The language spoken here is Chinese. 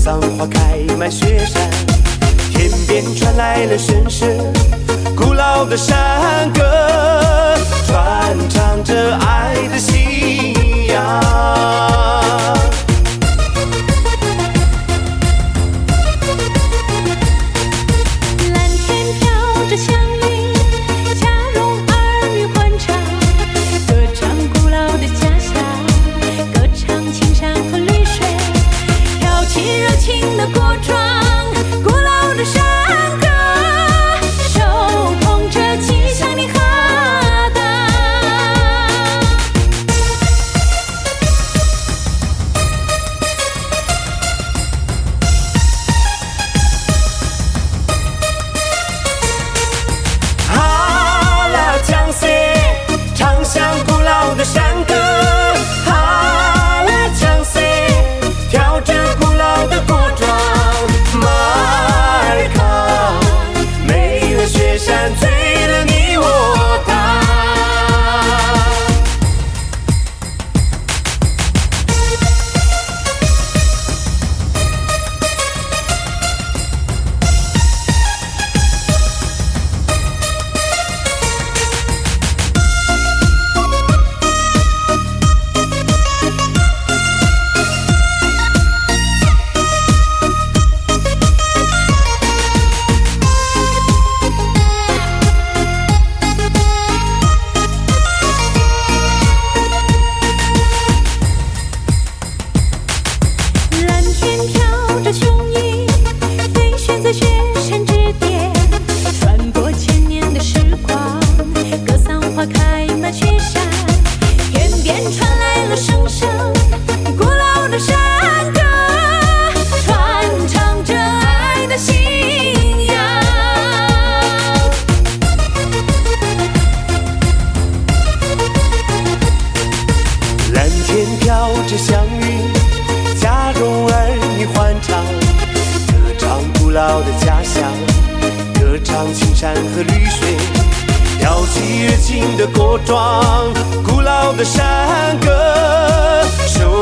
桑花开满雪山，天边传来了声声古老的山歌，传唱着爱的信仰。蓝天飘着祥云，家荣儿女欢唱，歌唱古老的家乡，歌唱青山和绿水，跳起热情的国庄，古老的山歌，手捧着吉祥的哈达。哈拉江西，唱响古老的山歌。哈拉江西，跳着古老的国庄。马尔康，美了雪山，醉了你我他。蓝天飘着雄鹰，飞旋在雪山之巅，穿过千年的时光，格桑花开满雪山，天边传来了声声古老的山歌，传唱着爱的信仰。蓝天飘着祥云，家荣儿女欢唱，歌唱古老的家乡，歌唱青山和绿水，跳起热情的国庄，古老的山歌，手